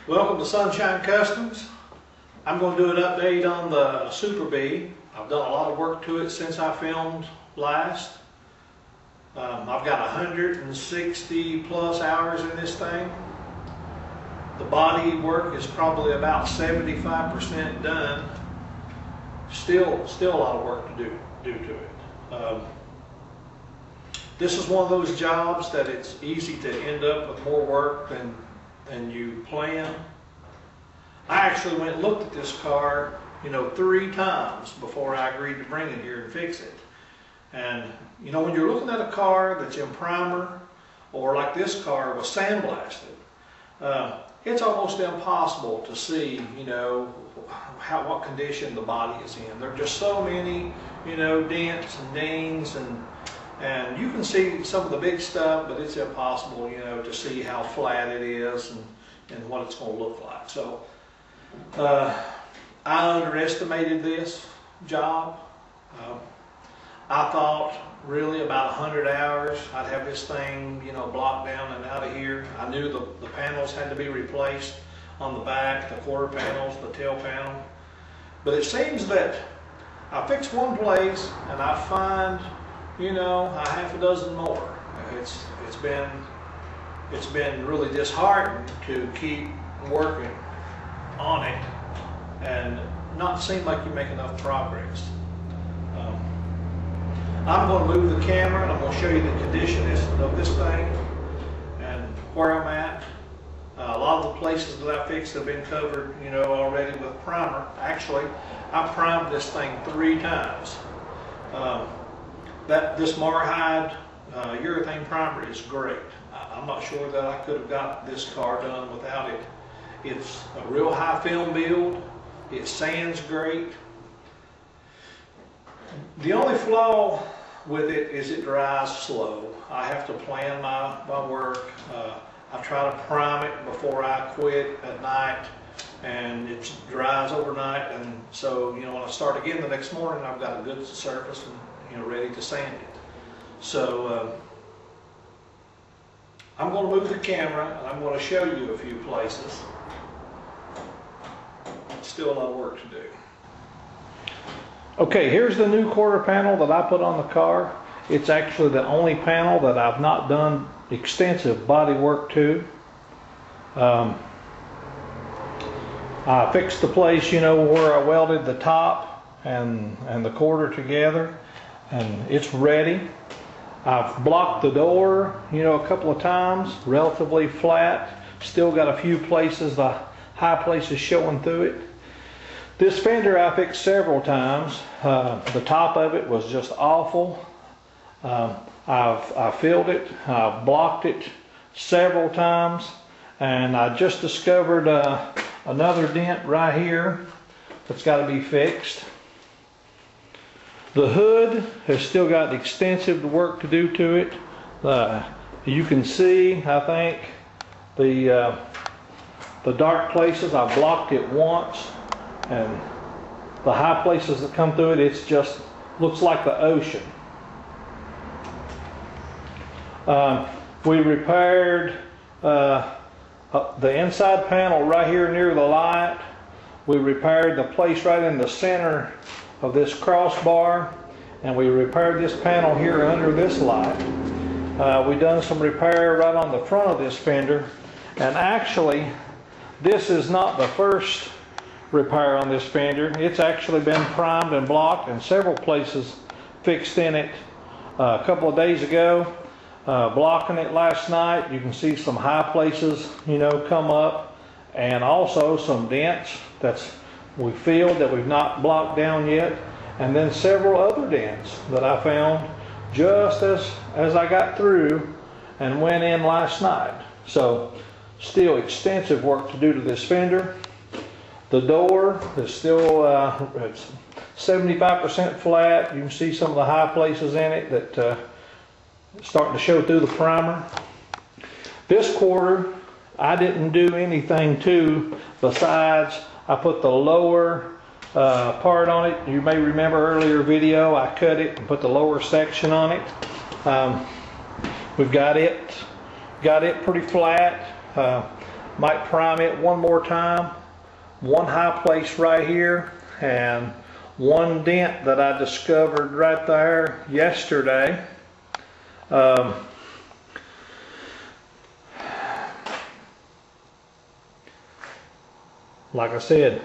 Welcome to Sunshine Customs. I'm going to do an update on the Super Bee. I've done a lot of work to it since I filmed last. I've got 160 plus hours in this thing. The body work is probably about 75% done. Still a lot of work to do to it. This is one of those jobs that it's easy to end up with more work than you plan. I actually went and looked at this car, 3 times before I agreed to bring it here and fix it. And when you're looking at a car that's in primer, or like this car was sandblasted, it's almost impossible to see, what condition the body is in. There are just so many, dents and dings, and you can see some of the big stuff, but it's impossible, to see how flat it is and what it's going to look like. So I underestimated this job. I thought really about 100 hours I'd have this thing, blocked down and out of here. I knew the panels had to be replaced on the back, the quarter panels, the tail panel. But it seems that I fix one place and I find, a half a dozen more. It's been really disheartening to keep working on it and not seem like you make enough progress. I'm going to move the camera and I'm going to show you the condition of this thing and where I'm at. A lot of the places that I fixed have been covered, already with primer. Actually, I primed this thing 3 times. This Marhide urethane primer is great. I'm not sure that I could have got this car done without it. It's a real high film build. It sands great. The only flaw with it is it dries slow. I have to plan my work. I try to prime it before I quit at night, and it dries overnight, and so when I start again the next morning, I've got a good surface and ready to sand it. So I'm going to move the camera and I'm going to show you a few places. Still a lot of work to do. Okay, here's the new quarter panel that I put on the car. It's actually the only panel that I've not done extensive body work to. I fixed the place, where I welded the top and the quarter together, and it's ready. I've blocked the door, a couple of times, relatively flat. Still got a few places, the high places showing through it. This fender I fixed several times. The top of it was just awful. I filled it, I've blocked it several times, and I just discovered another dent right here that's got to be fixed. The hood has still got extensive work to do to it. You can see, I think, the dark places. I blocked it once, and the high places that come through it, it's just looks like the ocean. We repaired the inside panel right here near the light. We repaired the place right in the center of this crossbar, and we repaired this panel here under this light. We done some repair right on the front of this fender, and actually this is not the first repair on this fender. It's actually been primed and blocked and several places fixed in it a couple of days ago. Blocking it last night, you can see some high places come up, and also some dents we filled that we've not blocked down yet, and then several other dents that I found just as I got through and went in last night. So still extensive work to do to this fender. The door is still it's 75% flat. You can see some of the high places in it that starting to show through the primer. This quarter I didn't do anything to besides I put the lower part on it. You may remember earlier video I cut it and put the lower section on it. We've got it pretty flat. Might prime it one more time. One high place right here, and one dent that I discovered right there yesterday. Like I said,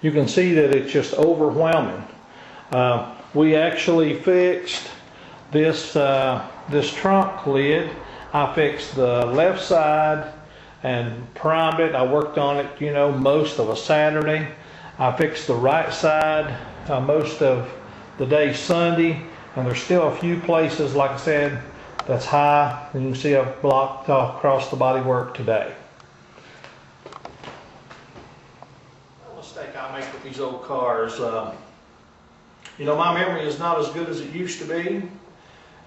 you can see that it's just overwhelming. We actually fixed this this trunk lid. I fixed the left side and primed it. I worked on it, you know, most of a Saturday. I fixed the right side most of the day Sunday, and there's still a few places, like I said, that's high, and you can see I've blocked off across the bodywork today. A mistake I make with these old cars, you know, my memory is not as good as it used to be.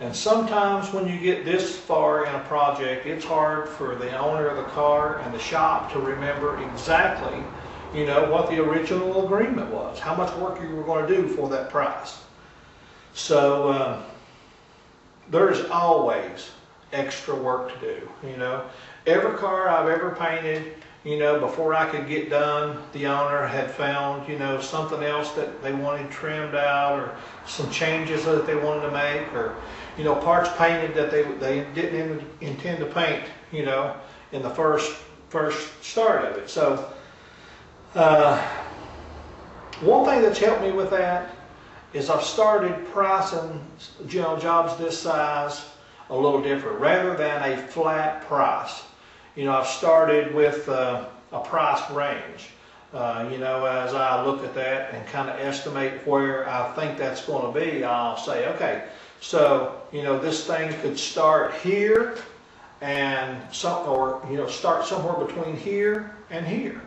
And sometimes when you get this far in a project, it's hard for the owner of the car and the shop to remember exactly, you know, what the original agreement was, how much work you were going to do for that price. So there's always extra work to do, you know. Every car I've ever painted, you know, before I could get done, the owner had found, you know, something else that they wanted trimmed out, or some changes that they wanted to make, or, you know, parts painted that they didn't intend to paint, you know, in the first start of it. So one thing that's helped me with that is I've started pricing, you know, jobs this size a little different, rather than a flat price. You know, I've started with a price range. You know, as I look at that and kind of estimate where I think that's going to be, I'll say, okay, so, you know, this thing could start here and you know, start somewhere between here and here.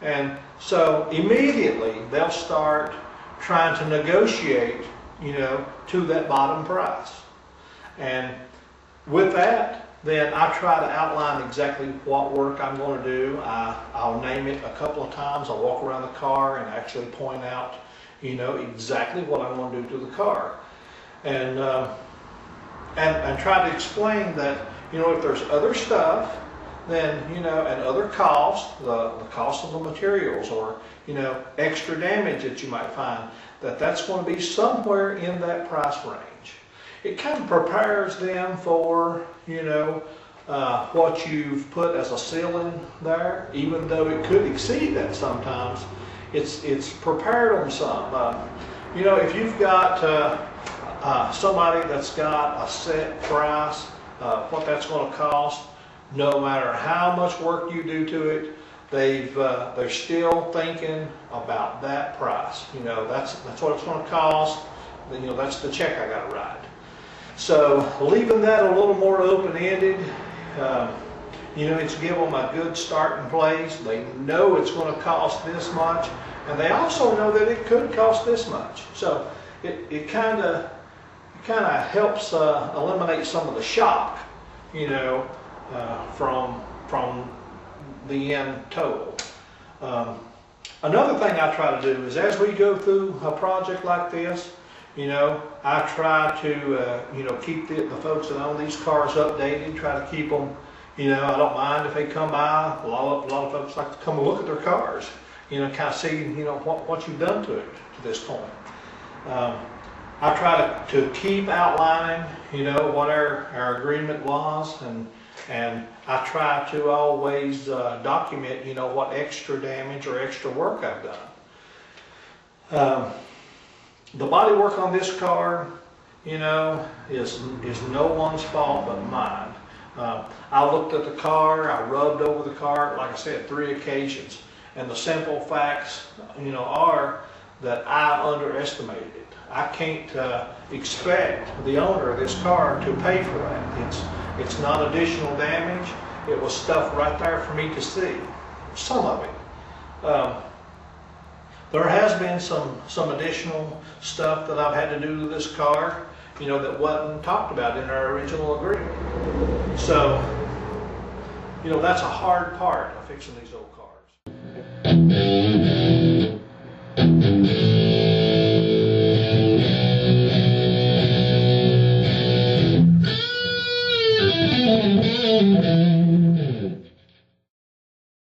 And so immediately they'll start trying to negotiate, you know, to that bottom price. And with that, then I try to outline exactly what work I'm going to do. I'll name it a couple of times. I'll walk around the car and actually point out, you know, exactly what I want to do to the car. And try to explain that, you know, if there's other stuff, then, you know, and other costs, the cost of the materials, or, you know, extra damage that you might find, that's going to be somewhere in that price range. It kind of prepares them for, you know, what you've put as a ceiling there, even though it could exceed that sometimes. It's prepared them some. You know, if you've got somebody that's got a set price, what that's going to cost, no matter how much work you do to it, they're still thinking about that price. You know, that's what it's going to cost. You know, that's the check I got to write. So leaving that a little more open-ended, you know, it's give them a good starting place. They know it's going to cost this much, and they also know that it could cost this much. So it kind of helps eliminate some of the shock, you know, from the end total. Another thing I try to do is, as we go through a project like this, you know, I try to, you know, keep the folks that own these cars updated, try to keep them, you know, I don't mind if they come by. A lot of folks like to come and look at their cars, you know, kind of see, you know, what you've done to it to this point. I try to keep outlining, you know, what our agreement was, and I try to always document, you know, what extra damage or extra work I've done. The body work on this car, you know, is no one's fault but mine. I looked at the car, I rubbed over the car, like I said, 3 occasions. And the simple facts, you know, are that I underestimated it. I can't expect the owner of this car to pay for that. It's not additional damage. It was stuff right there for me to see, some of it. There has been some additional stuff that I've had to do to this car, you know, that wasn't talked about in our original agreement. So, you know, that's a hard part of fixing these old cars.